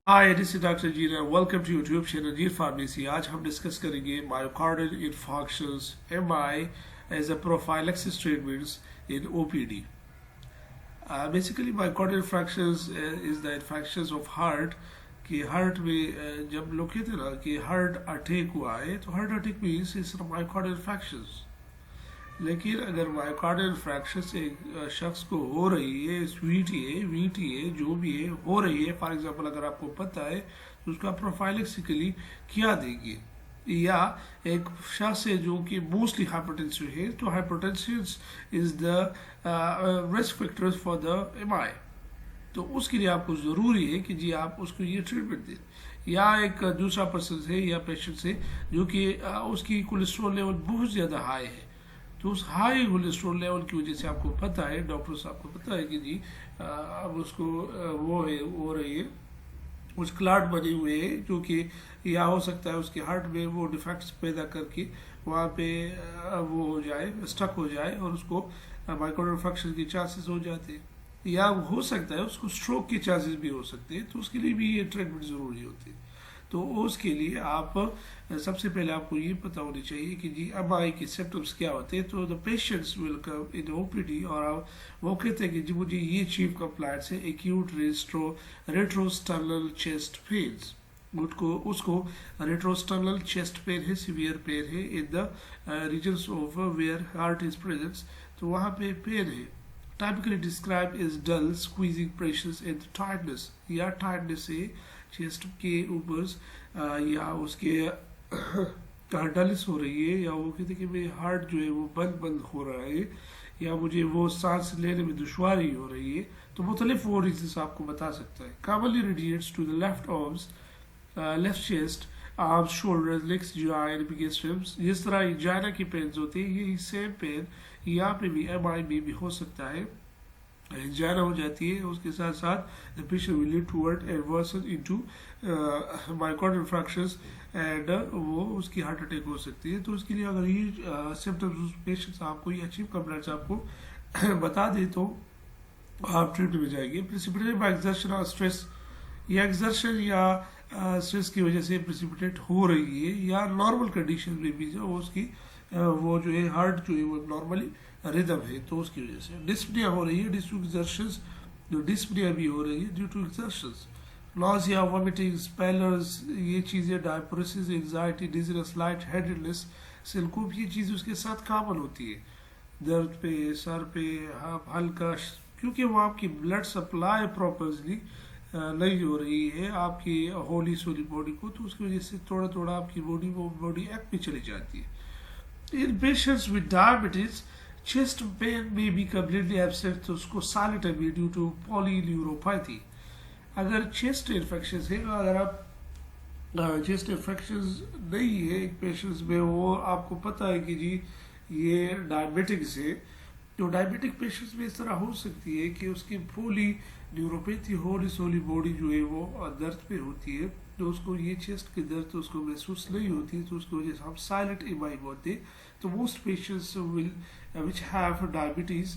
Hi this is doctor Zeer welcome to YouTube channel Zeer pharmacy. आज हम discuss करेंगे myocardial infarctions MI as a prophylaxis treatments in OPD. Basically myocardial infarctions is the infections of heart कि heart में जब लोग कहते हैं ना कि हार्ट अटैक हुआ है तो heart attack means is myocardial infections. लेकिन अगर मायोकार्डियल फ्रैक्चर्स एक शख्स को हो रही है, वीटी है जो भी है हो रही है, फॉर एग्जांपल अगर आपको पता है तो उसका प्रोफाइलैक्सिकली क्या देंगे। या एक शख्स है जो कि मोस्टली हाइपरटेंसिव है तो hypertension is the risk factors for the MI, तो उसके लिए आपको ज़रूरी है कि जी आप उसको ये ट्रीटमेंट दें। या एक दूसरा पर्सन है या पेशेंट है जो कि उसकी कोलेस्ट्रॉल लेवल बहुत ज़्यादा हाई है, तो उस हाई कोलेस्ट्रॉल लेवल की वजह से आपको पता है, डॉक्टर साहब को पता है कि जी अब उसको वो है हो रही है, कुछ क्लाट बने हुए हैं जो कि या हो सकता है उसके हार्ट में वो डिफेक्ट्स पैदा करके वहाँ पे वो हो जाए, स्टक हो जाए और उसको मायोकार्डियल इन्फार्क्शन के चांसेस हो जाते हैं। या हो सकता है उसको स्ट्रोक के चांसेस भी हो सकते हैं, तो उसके लिए भी ये ट्रीटमेंट ज़रूरी होती है। तो उसके लिए आप सबसे पहले आपको ये पता होनी चाहिए कि जी एमआई के सिम्टम्स क्या होते हैं। तो the patients will come in OPD और वो कहते हैं कि जी मुझे ये चीफ कंप्लेंट्स है, एक्यूट रेट्रोस्टर्नल चेस्ट पेन्स। उसको रेट्रोस्टर्नल चेस्ट पेन है, सीवियर पेन है in the regions of where heart is present, तो वहाँ पे पेन है। Typically described as dull squeezing pressures and tiredness, या टायर्डनेस है चेस्ट के ऊपर या उसके डलनेस हो रही है, या वो कहते हैं कि मेरे हार्ट जो है वो बंद हो रहा है, या मुझे वो सांस लेने में दुश्वारी हो रही है। तो मुख्तलिफ वो रीजन्स आपको बता सकता है। Commonly radiates to the left arms, left chest, arms, shoulders, legs, join, biggest ribs. जिस तरह जाना की पेन्स होती है यही सेम पेन यहाँ पे भी एमआई में भी हो सकता है, जाना हो जाती है। उसके साथ साथ the patient will lead toward and worsen into myocardial infarctions and वो उसकी हार्ट अटैक हो सकती है। तो उसके लिए अगर ये सिम्टम्स पेशेंट्स आपको ये अच्छी कंप्लेंट्स आपको बता दे तो आप ट्रीटमेंट में जाएंगे। प्रेसिपिटेटेड बाय एक्सर्शन और स्ट्रेस, या एक्सर्शन या स्ट्रेस की वजह से प्रेसिपिटेट हो रही है, या नॉर्मल कंडीशन में भी जो उसकी वो जो है हार्ट जो है वो नॉर्मली रिदम है, तो उसकी वजह से डिस्पनिया हो रही है ड्यू टू एक्सर्शंस, जो डिस्पनिया भी हो रही है ड्यू टू एक्सर्शंस। नॉसिया, वॉमिटिंग, पैलर्स, ये चीज़ें, डायप्रोसिस, एंजाइटी, डिजीनेस, लाइट हेडेडनेस, सिलकूप, ये चीज़ उसके साथ कॉमन होती है। दर्द पे, सर पे, हल्का, क्योंकि वो आपकी ब्लड सप्लाई प्रॉपरली नहीं हो रही है आपकी होली सोली बॉडी को, तो उसकी वजह से थोड़ा थोड़ा आपकी बॉडी एक्ट में चली जाती है। In patients with diabetes, chest pain may be completely absent, तो उसको silent है due to polyneuropathy। अगर chest infections है, अगर आप chest infections नहीं है एक पेशेंट्स में, वो आपको पता है कि जी ये डायबिटिक्स है, तो डायबिटिक पेशेंट्स में इस तरह हो सकती है कि उसकी पोलीन्यूरोपैथी होली सोली बॉडी जो है वो दर्द पे होती है, तो उसको ये चेस्ट की दर्द तो उसको महसूस नहीं होती, तो उसकी वजह से हम साइलेंट एमआई बोलते हैं। तो most patients will which have diabetes,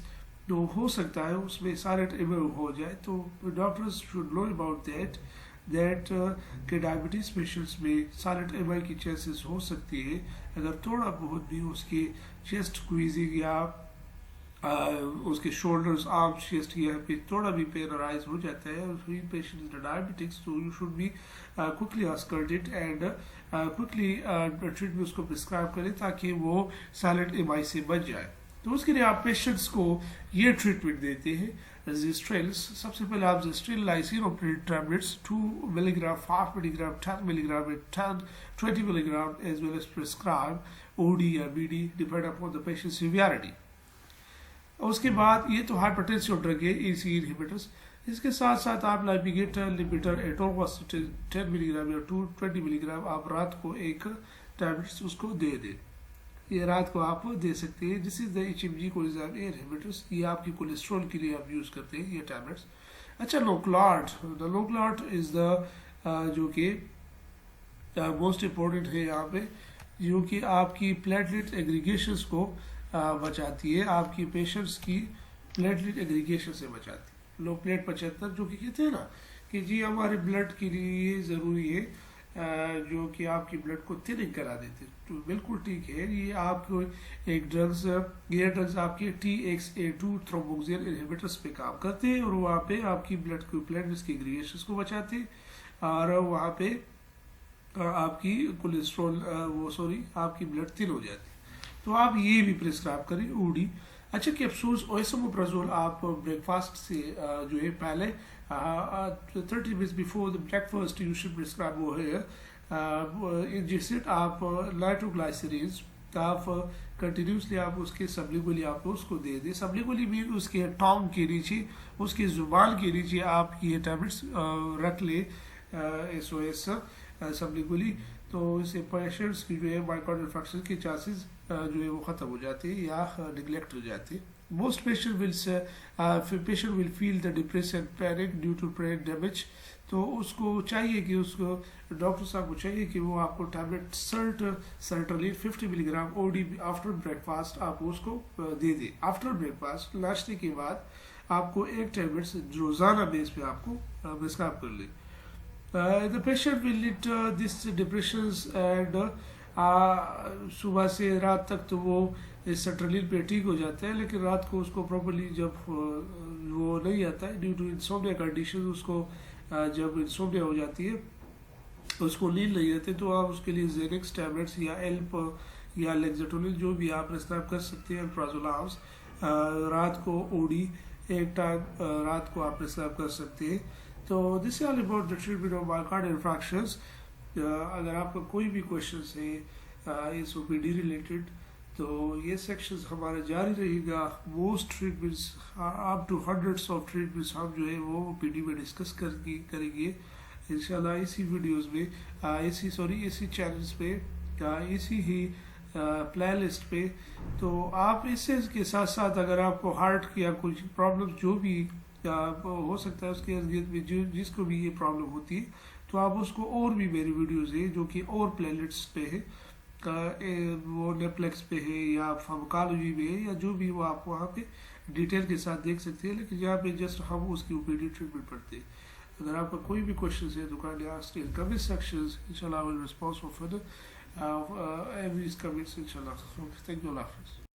तो हो सकता है उसमें साइलेंट एमआई हो जाए। तो doctors should know about that कि डायबिटीज़ पेशेंट्स में साइलेंट एमआई की चांसेस हो सकती है अगर थोड़ा बहुत भी उसके चेस्ट स्क्वीजिंग या उसके शोल्डर्स, आर्म्स, चेस्ट यहाँ पे थोड़ा भी पेन अराइज हो जाता है। पेशेंट इज डायबिटिक्स, तो you should be quickly auscultated and quickly treatment उसको प्रिस्क्राइब करें ताकि वो साइलेंट एमआई से बच जाए। तो उसके लिए आप पेशेंट्स को ये ट्रीटमेंट देते हैं रेजिस्ट्रेल्स। सबसे पहले आप Zestril lisinopril tablets 2 milligram, 5 milligram, 10 milligram, 20 milligram as well as prescribe OD या BD depend upon the patient severity. उसके बाद ये तो हाइपरटेंसिव ड्रग है, एसी इनहिबिटर्स। इसके साथ साथ आप लाइपिगेटर, लिपिटर, एटोरवास्टिन 10 मिलीग्राम या 20 मिलीग्राम आप रात को एक टैबलेट्स उसको दे दें, ये रात को आप दे सकते हैं। दिस इज द HMG कोलिजाम इनहिबिटर्स, ये आपकी कोलेस्ट्रॉल के लिए आप यूज़ करते हैं ये टैबलेट्स। अच्छा, लो क्लॉट इज द जो कि मोस्ट इम्पोर्टेंट है यहाँ पे, जो कि आपकी प्लेटलेट एग्रीगेशंस को बचाती है, आपकी पेशेंट्स की प्लेटलेट एग्रीगेशन से बचाती है। लो प्लेट 75 जो कि कहते हैं ना कि जी हमारे ब्लड के लिए ये ज़रूरी है जो कि आपकी ब्लड को थिनिंग करा देते हैं। तो बिल्कुल ठीक है, ये आपको एक ड्रग्स, ये ड्रग्स आपके TXA2 थ्रोम्बोक्सिल इनहिबिटर्स पे काम करते हैं और वहाँ पे आपकी ब्लड को प्लेटलेट्स की एग्रीगेशंस को बचाते हैं और वहाँ पे आपकी कोलेस्ट्रॉल आपकी ब्लड थिन हो जाती है। तो आप ये भी प्रिस्क्राइब करें ओडी। अच्छा, कैप्सूल्स ओएसोमोप्राजोल आप ब्रेकफास्ट से जो है पहले 30 minutes before the breakfast you should prescribe वो है, जिससे आप नाइट्रोग्लाइसरीज आप कंटिन्यूसली आप उसके सबलिंगुअली आप उसको दे दें। सबलिंगुअली भी उसके टॉन्ग के नीचे, उसके जुबान के नीचे आप ये टैबलेट्स रख ले SOS सबलिंगुअली। तो इससे पेशेंट्स की जो है मायोकार्डियल इंफार्क्शन के चांसेस जो है वो ख़त्म हो जाते हैं या निगलेक्ट हो जाते हैं। Most patient will feel the depress and panic due to brain damage. तो उसको चाहिए कि उसको डॉक्टर साहब को चाहिए कि वो आपको tablet sertraline 50 milligram OD after breakfast आप उसको दे दें। आफ्टर ब्रेकफास्ट नाश्ते के बाद आपको एक टैबलेट रोज़ाना बेस पे आपको प्रिस्क्राइब कर लें। The patient will lead this depressions and सुबह से रात तक तो वो इस सर्ट्रलिन पे ठीक हो जाता है, लेकिन रात को उसको प्रॉपर्ली जब वो नहीं आता है ड्यू टू इंसोम्निया कंडीशन, उसको जब इंसोम्निया हो जाती है उसको नींद नहीं आती, तो आप उसके लिए जेनेक्स टैबलेट्स या एल्प या लेक्सेटोनिल जो भी आप इस्तेमाल कर सकते हैं, प्राजोलाम्स रात को OD एक टाइम रात को आप इस्तेमाल कर सकते हैं। तो this is all about the treatment of myocardial infarctions. अगर आपका कोई भी क्वेश्चन है इस OPD रिलेटेड तो ये सेक्शंस हमारा जारी रहेगा। Most treatments up to hundreds of treatments हम जो है वो OPD में डिस्कस करेंगे इंशाल्लाह इसी वीडियोस में, इसी चैनल्स पे, इसी ही प्लेलिस्ट पे। तो आप इसके साथ साथ अगर आपको हार्ट की या कुछ प्रॉब्लम जो भी हो सकता है उसके में जिसको भी ये प्रॉब्लम होती है, तो आप उसको और भी मेरी वीडियोस है जो कि और प्लेलिस्ट पे है, वो नेप्लेक्स पे है या फार्माकोलॉजी में है या जो भी वो आप वहाँ पे डिटेल के साथ देख सकते हैं। लेकिन यहाँ पे जस्ट हम उसकी OPD ट्रीटमेंट पढ़ते हैं। अगर आपका कोई भी क्वेश्चन है तो kindly ask in comment sections, इंशाल्लाह I will respond for further every comments इंशाल्लाह। थैंक यू, अल्लाह हाफिज़।